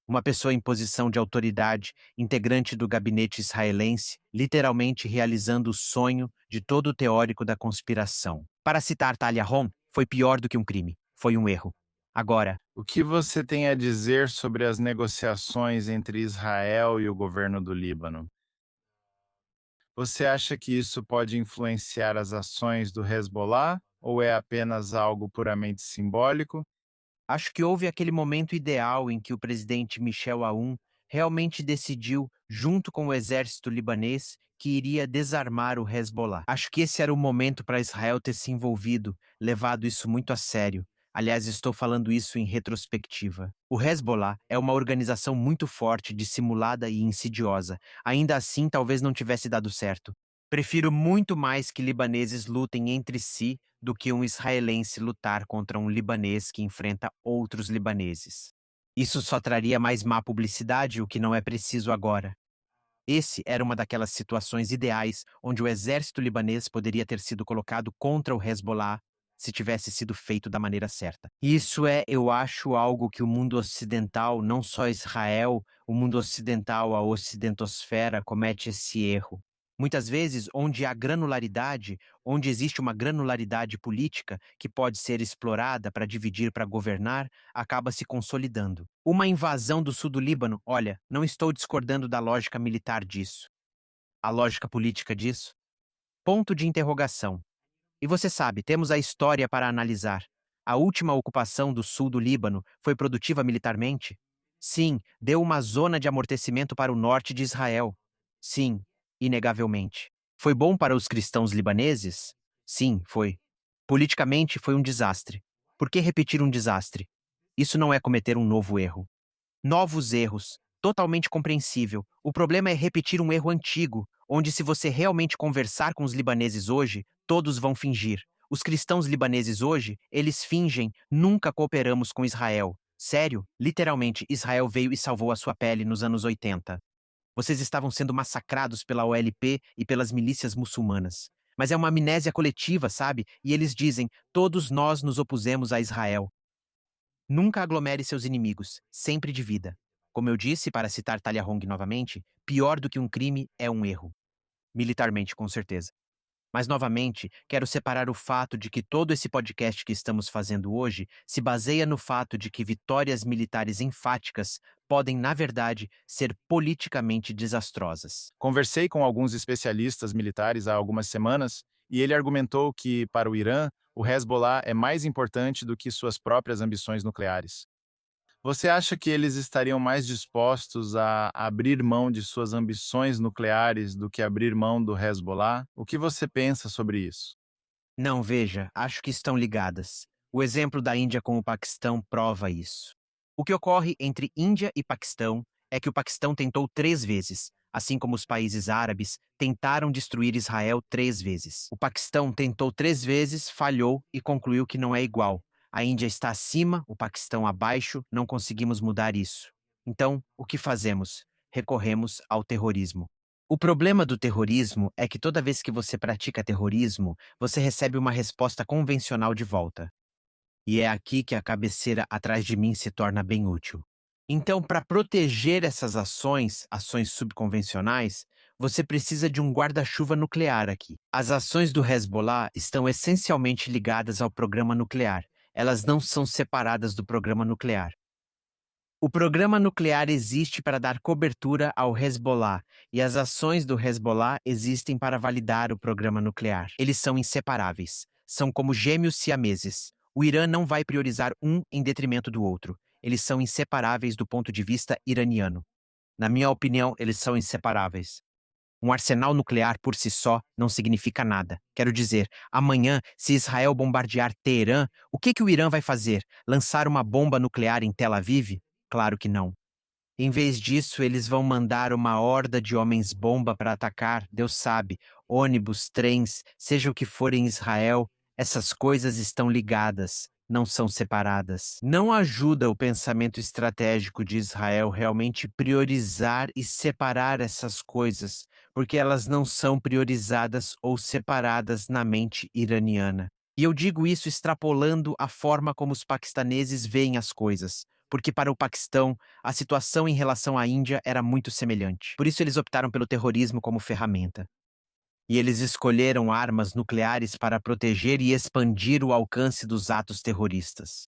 Uma pessoa em posição de autoridade, integrante do gabinete israelense, literalmente realizando o sonho de todo teórico da conspiração. Para citar Talia Hom, foi pior do que um crime, foi um erro. Agora, O que você tem a dizer sobre as negociações entre Israel e o governo do Líbano? Você acha que isso pode influenciar as ações do Hezbollah ou é apenas algo puramente simbólico? acho que houve aquele momento ideal em que o presidente Michel Aoun realmente decidiu, junto com o exército libanês, que iria desarmar o Hezbollah. Acho que esse era o momento para Israel ter se envolvido, levado isso muito a sério. Aliás, estou falando isso em retrospectiva. O Hezbollah é uma organização muito forte, dissimulada e insidiosa. Ainda assim, talvez não tivesse dado certo. Prefiro muito mais que libaneses lutem entre si do que um israelense lutar contra um libanês que enfrenta outros libaneses. Isso só traria mais má publicidade, o que não é preciso agora. Esse era uma daquelas situações ideais onde o exército libanês poderia ter sido colocado contra o Hezbollah se tivesse sido feito da maneira certa. Isso é, eu acho, algo que o mundo ocidental, não só Israel, o mundo ocidental, a ocidentosfera, comete esse erro. Muitas vezes, onde há granularidade, onde existe uma granularidade política que pode ser explorada para dividir para governar, acaba se consolidando. Uma invasão do sul do Líbano, olha, não estou discordando da lógica militar disso. A lógica política disso? Ponto de interrogação. E você sabe, temos a história para analisar. A última ocupação do sul do Líbano foi produtiva militarmente? Sim, deu uma zona de amortecimento para o norte de Israel. Sim, inegavelmente. Foi bom para os cristãos libaneses? Sim, foi. Politicamente, foi um desastre. Por que repetir um desastre? Isso não é cometer um novo erro. Novos erros, totalmente compreensível. O problema é repetir um erro antigo, onde se você realmente conversar com os libaneses hoje, todos vão fingir. Os cristãos libaneses hoje, eles fingem, nunca cooperamos com Israel. Sério, literalmente, Israel veio e salvou a sua pele nos anos 80. Vocês estavam sendo massacrados pela OLP e pelas milícias muçulmanas. Mas é uma amnésia coletiva, sabe? E eles dizem: todos nós nos opusemos a Israel. Nunca aglomere seus inimigos, sempre divida. Como eu disse, para citar Talia Hong novamente, pior do que um crime é um erro. Militarmente, com certeza. Mas, novamente, quero separar o fato de que todo esse podcast que estamos fazendo hoje se baseia no fato de que vitórias militares enfáticas podem, na verdade, ser politicamente desastrosas. Conversei com alguns especialistas militares há algumas semanas e ele argumentou que, para o Irã, o Hezbollah é mais importante do que suas próprias ambições nucleares. Você acha que eles estariam mais dispostos a abrir mão de suas ambições nucleares do que abrir mão do Hezbollah? O que você pensa sobre isso? Não, veja, acho que estão ligadas. O exemplo da Índia com o Paquistão prova isso. O que ocorre entre Índia e Paquistão é que o Paquistão tentou 3 vezes, assim como os países árabes tentaram destruir Israel 3 vezes. O Paquistão tentou 3 vezes, falhou e concluiu que não é igual. A Índia está acima, o Paquistão abaixo, não conseguimos mudar isso. Então, o que fazemos? Recorremos ao terrorismo. O problema do terrorismo é que toda vez que você pratica terrorismo, você recebe uma resposta convencional de volta. E é aqui que a cabeceira atrás de mim se torna bem útil. Então, para proteger essas ações, ações subconvencionais, você precisa de um guarda-chuva nuclear aqui. As ações do Hezbollah estão essencialmente ligadas ao programa nuclear. Elas não são separadas do programa nuclear. O programa nuclear existe para dar cobertura ao Hezbollah, e as ações do Hezbollah existem para validar o programa nuclear. Eles são inseparáveis. São como gêmeos siameses. O Irã não vai priorizar um em detrimento do outro. Eles são inseparáveis do ponto de vista iraniano. Na minha opinião, eles são inseparáveis. Um arsenal nuclear por si só não significa nada. Quero dizer, amanhã, se Israel bombardear Teherã, o que o Irã vai fazer? Lançar uma bomba nuclear em Tel Aviv? Claro que não. Em vez disso, eles vão mandar uma horda de homens-bomba para atacar, Deus sabe, ônibus, trens, seja o que for em Israel. Essas coisas estão ligadas, não são separadas. Não ajuda o pensamento estratégico de Israel realmente priorizar e separar essas coisas, porque elas não são priorizadas ou separadas na mente iraniana. E eu digo isso extrapolando a forma como os paquistaneses veem as coisas, porque para o Paquistão, a situação em relação à Índia era muito semelhante. Por isso eles optaram pelo terrorismo como ferramenta. E eles escolheram armas nucleares para proteger e expandir o alcance dos atos terroristas.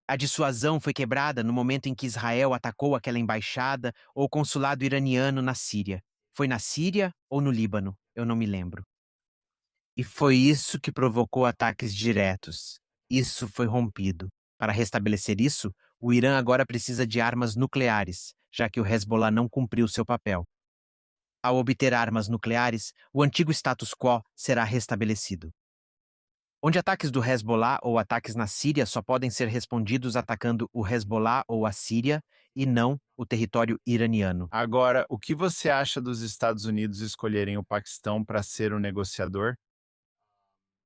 A dissuasão foi quebrada no momento em que Israel atacou aquela embaixada ou consulado iraniano na Síria. Foi na Síria ou no Líbano? Eu não me lembro. E foi isso que provocou ataques diretos. Isso foi rompido. Para restabelecer isso, o Irã agora precisa de armas nucleares, já que o Hezbollah não cumpriu seu papel. Ao obter armas nucleares, o antigo status quo será restabelecido. Onde ataques do Hezbollah ou ataques na Síria só podem ser respondidos atacando o Hezbollah ou a Síria e não o território iraniano. Agora, o que você acha dos Estados Unidos escolherem o Paquistão para ser o negociador?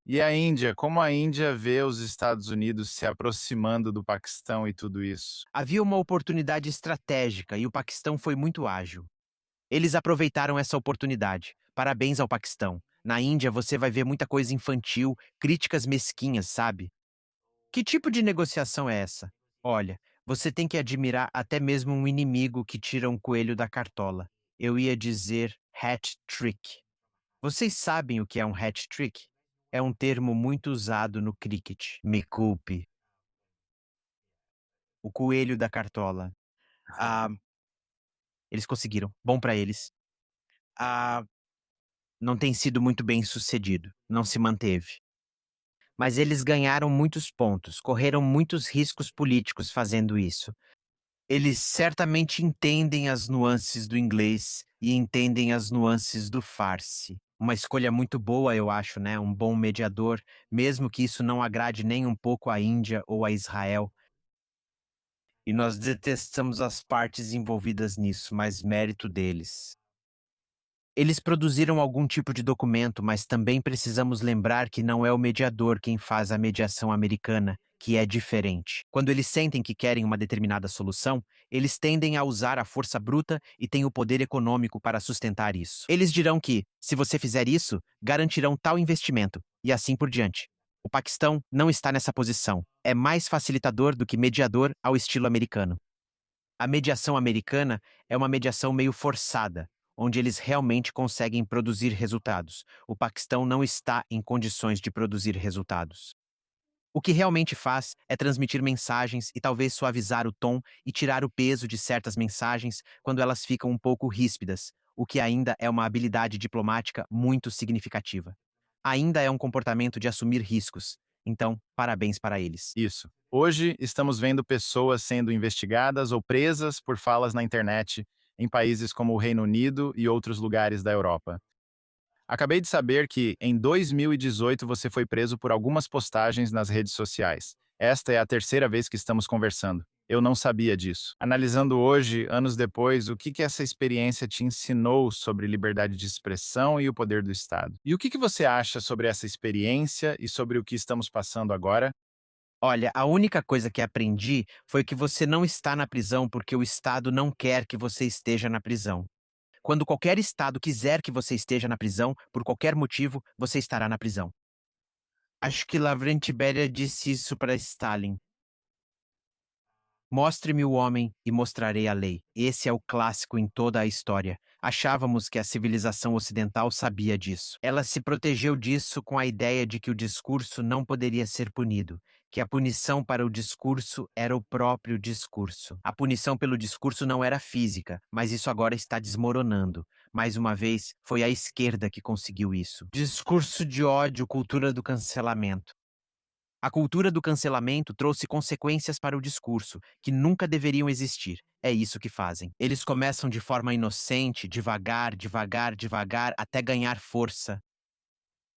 E a Índia, como a Índia vê os Estados Unidos se aproximando do Paquistão e tudo isso? Havia uma oportunidade estratégica e o Paquistão foi muito ágil. Eles aproveitaram essa oportunidade. Parabéns ao Paquistão. Na Índia você vai ver muita coisa infantil, críticas mesquinhas, sabe? Que tipo de negociação é essa? Olha, você tem que admirar até mesmo um inimigo que tira um coelho da cartola. Eu ia dizer hat trick. Vocês sabem o que é um hat trick? É um termo muito usado no cricket. Me culpe. O coelho da cartola. Ah, eles conseguiram. Bom pra eles. Ah, não tem sido muito bem sucedido. Não se manteve. Mas eles ganharam muitos pontos, correram muitos riscos políticos fazendo isso. Eles certamente entendem as nuances do inglês e entendem as nuances do farsi. Uma escolha muito boa, eu acho, né? Um bom mediador, mesmo que isso não agrade nem um pouco a Índia ou a Israel. E nós detestamos as partes envolvidas nisso, mas mérito deles. Eles produziram algum tipo de documento, mas também precisamos lembrar que não é o mediador quem faz a mediação americana, que é diferente. Quando eles sentem que querem uma determinada solução, eles tendem a usar a força bruta e têm o poder econômico para sustentar isso. Eles dirão que, se você fizer isso, garantirão tal investimento, e assim por diante. O Paquistão não está nessa posição. É mais facilitador do que mediador ao estilo americano. A mediação americana é uma mediação meio forçada, onde eles realmente conseguem produzir resultados. O Paquistão não está em condições de produzir resultados. O que realmente faz é transmitir mensagens e talvez suavizar o tom e tirar o peso de certas mensagens quando elas ficam um pouco ríspidas, o que ainda é uma habilidade diplomática muito significativa. Ainda é um comportamento de assumir riscos. Então, parabéns para eles. Isso. Hoje, estamos vendo pessoas sendo investigadas ou presas por falas na internet em países como o Reino Unido e outros lugares da Europa. Acabei de saber que, em 2018, você foi preso por algumas postagens nas redes sociais. Esta é a terceira vez que estamos conversando. Eu não sabia disso. Analisando hoje, anos depois, o que essa experiência te ensinou sobre liberdade de expressão e o poder do Estado? E o que você acha sobre essa experiência e sobre o que estamos passando agora? Olha, a única coisa que aprendi foi que você não está na prisão porque o Estado não quer que você esteja na prisão. Quando qualquer Estado quiser que você esteja na prisão, por qualquer motivo, você estará na prisão. Acho que Lavrent Beria disse isso para Stalin. Mostre-me o homem e mostrarei a lei. Esse é o clássico em toda a história. Achávamos que a civilização ocidental sabia disso. Ela se protegeu disso com a ideia de que o discurso não poderia ser punido, que a punição para o discurso era o próprio discurso. A punição pelo discurso não era física, mas isso agora está desmoronando. Mais uma vez, foi a esquerda que conseguiu isso. Discurso de ódio, cultura do cancelamento. A cultura do cancelamento trouxe consequências para o discurso, que nunca deveriam existir. É isso que fazem. Eles começam de forma inocente, devagar, devagar, devagar, até ganhar força.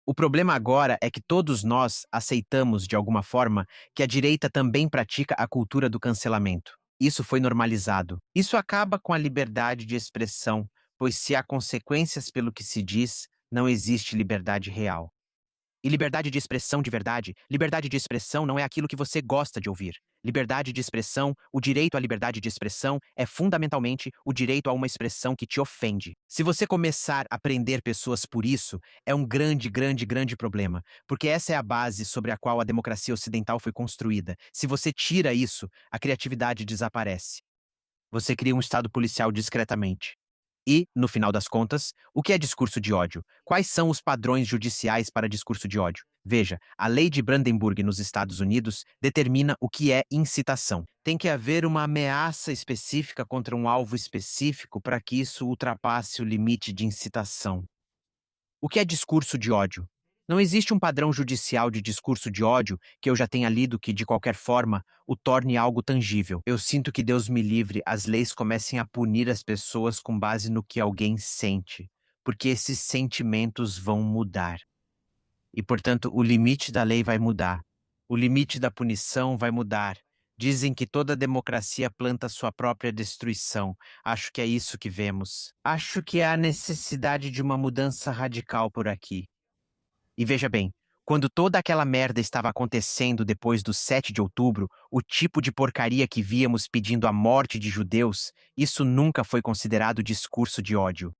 O problema agora é que todos nós aceitamos, de alguma forma, que a direita também pratica a cultura do cancelamento. Isso foi normalizado. Isso acaba com a liberdade de expressão, pois se há consequências pelo que se diz, não existe liberdade real. E liberdade de expressão de verdade, liberdade de expressão não é aquilo que você gosta de ouvir. Liberdade de expressão, o direito à liberdade de expressão é fundamentalmente o direito a uma expressão que te ofende. Se você começar a prender pessoas por isso, é um grande, grande, grande problema, porque essa é a base sobre a qual a democracia ocidental foi construída. Se você tira isso, a criatividade desaparece. Você cria um estado policial discretamente. E, no final das contas, o que é discurso de ódio? Quais são os padrões judiciais para discurso de ódio? Veja, a lei de Brandenburg nos Estados Unidos determina o que é incitação. Tem que haver uma ameaça específica contra um alvo específico para que isso ultrapasse o limite de incitação. O que é discurso de ódio? Não existe um padrão judicial de discurso de ódio que eu já tenha lido que, de qualquer forma, o torne algo tangível. Eu sinto que Deus me livre, as leis comecem a punir as pessoas com base no que alguém sente, porque esses sentimentos vão mudar. E, portanto, o limite da lei vai mudar. O limite da punição vai mudar. Dizem que toda democracia planta sua própria destruição. Acho que é isso que vemos. Acho que há necessidade de uma mudança radical por aqui. E veja bem, quando toda aquela merda estava acontecendo depois do 7 de outubro, o tipo de porcaria que víamos pedindo a morte de judeus, isso nunca foi considerado discurso de ódio.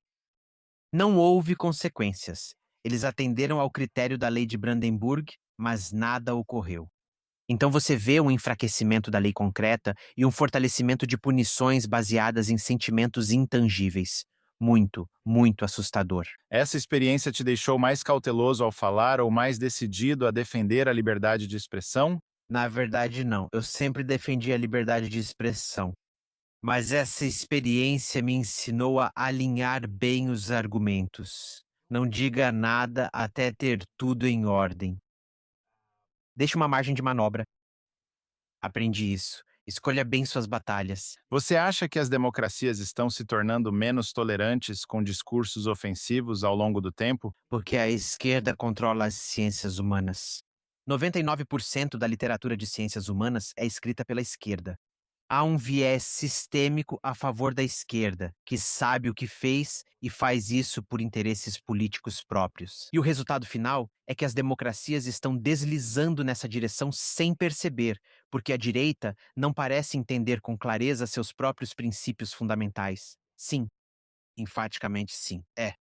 Não houve consequências. Eles atenderam ao critério da lei de Brandenburg, mas nada ocorreu. Então você vê um enfraquecimento da lei concreta e um fortalecimento de punições baseadas em sentimentos intangíveis. Muito, muito assustador. Essa experiência te deixou mais cauteloso ao falar ou mais decidido a defender a liberdade de expressão? Na verdade, não. Eu sempre defendi a liberdade de expressão. Mas essa experiência me ensinou a alinhar bem os argumentos. Não diga nada até ter tudo em ordem. Deixe uma margem de manobra. Aprendi isso. Escolha bem suas batalhas. Você acha que as democracias estão se tornando menos tolerantes com discursos ofensivos ao longo do tempo? Porque a esquerda controla as ciências humanas. 99% da literatura de ciências humanas é escrita pela esquerda. Há um viés sistêmico a favor da esquerda, que sabe o que fez e faz isso por interesses políticos próprios. E o resultado final é que as democracias estão deslizando nessa direção sem perceber, porque a direita não parece entender com clareza seus próprios princípios fundamentais. Sim, enfaticamente sim. É.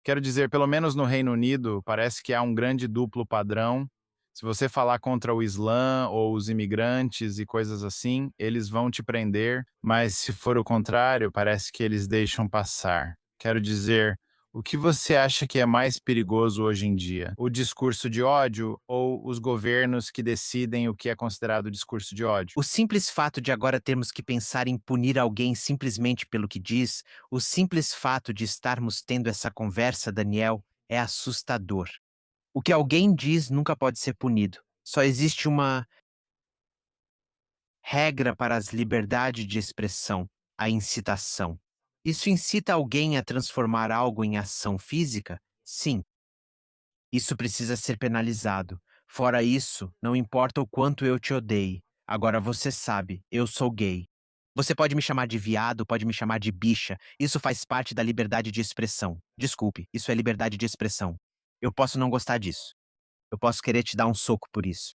Quero dizer, pelo menos no Reino Unido, parece que há um grande duplo padrão. Se você falar contra o Islã ou os imigrantes e coisas assim, eles vão te prender, mas se for o contrário, parece que eles deixam passar. Quero dizer, o que você acha que é mais perigoso hoje em dia? O discurso de ódio ou os governos que decidem o que é considerado discurso de ódio? O simples fato de agora termos que pensar em punir alguém simplesmente pelo que diz, o simples fato de estarmos tendo essa conversa, Daniel, é assustador. O que alguém diz nunca pode ser punido. Só existe uma regra para as liberdades de expressão, a incitação. Isso incita alguém a transformar algo em ação física? Sim, isso precisa ser penalizado. Fora isso, não importa o quanto eu te odeie. Agora você sabe, eu sou gay. Você pode me chamar de viado, pode me chamar de bicha. Isso faz parte da liberdade de expressão. Desculpe, isso é liberdade de expressão. Eu posso não gostar disso. Eu posso querer te dar um soco por isso.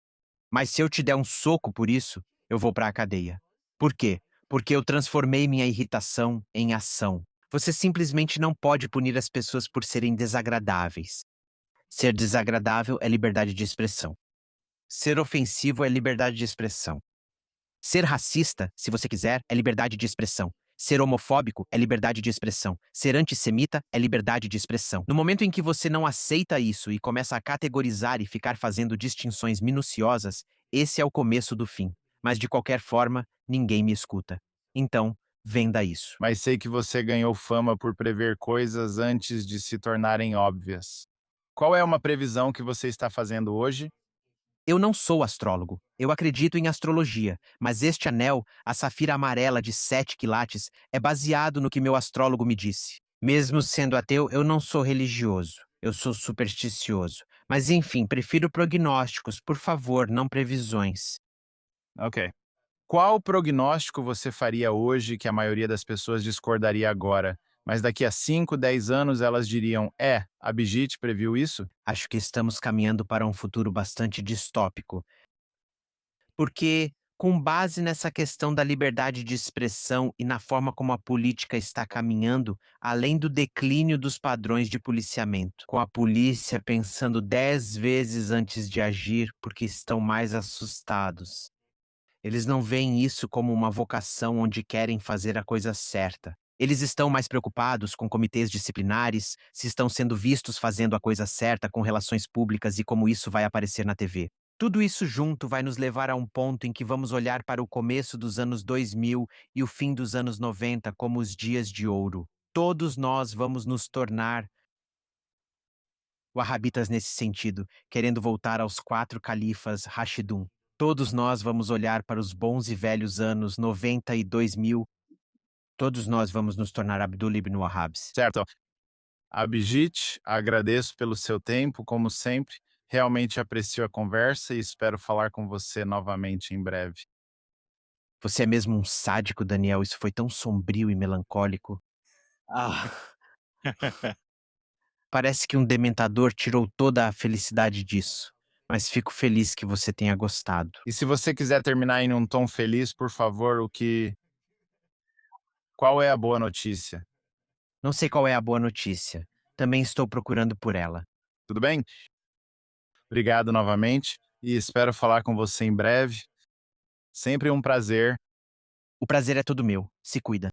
Mas se eu te der um soco por isso, eu vou para a cadeia. Por quê? Porque eu transformei minha irritação em ação. Você simplesmente não pode punir as pessoas por serem desagradáveis. Ser desagradável é liberdade de expressão. Ser ofensivo é liberdade de expressão. Ser racista, se você quiser, é liberdade de expressão. Ser homofóbico é liberdade de expressão. Ser antissemita é liberdade de expressão. No momento em que você não aceita isso e começa a categorizar e ficar fazendo distinções minuciosas, esse é o começo do fim. Mas de qualquer forma, ninguém me escuta. Então, venda isso. Mas sei que você ganhou fama por prever coisas antes de se tornarem óbvias. Qual é uma previsão que você está fazendo hoje? Eu não sou astrólogo. Eu acredito em astrologia, mas este anel, a safira amarela de 7 quilates, é baseado no que meu astrólogo me disse. Mesmo sendo ateu, eu não sou religioso. Eu sou supersticioso. Mas enfim, prefiro prognósticos, por favor, não previsões. Ok. Qual prognóstico você faria hoje que a maioria das pessoas discordaria agora, mas daqui a 5, 10 anos elas diriam: é, Abhijit previu isso? Acho que estamos caminhando para um futuro bastante distópico. Porque, com base nessa questão da liberdade de expressão e na forma como a política está caminhando, além do declínio dos padrões de policiamento, com a polícia pensando 10 vezes antes de agir porque estão mais assustados. Eles não veem isso como uma vocação onde querem fazer a coisa certa. Eles estão mais preocupados com comitês disciplinares, se estão sendo vistos fazendo a coisa certa com relações públicas e como isso vai aparecer na TV. Tudo isso junto vai nos levar a um ponto em que vamos olhar para o começo dos anos 2000 e o fim dos anos 90 como os dias de ouro. Todos nós vamos nos tornar wahhabitas nesse sentido, querendo voltar aos 4 califas Rashidun. Todos nós vamos olhar para os bons e velhos anos 90 e 2000. Todos nós vamos nos tornar Abdul ibn Wahhabs. Certo. Abhijit, agradeço pelo seu tempo, como sempre. Realmente aprecio a conversa e espero falar com você novamente em breve. Você é mesmo um sádico, Daniel. Isso foi tão sombrio e melancólico. Ah, parece que um dementador tirou toda a felicidade disso. Mas fico feliz que você tenha gostado. E se você quiser terminar em um tom feliz, por favor, qual é a boa notícia? Não sei qual é a boa notícia. Também estou procurando por ela. Tudo bem? Obrigado novamente e espero falar com você em breve. Sempre um prazer. O prazer é todo meu. Se cuida.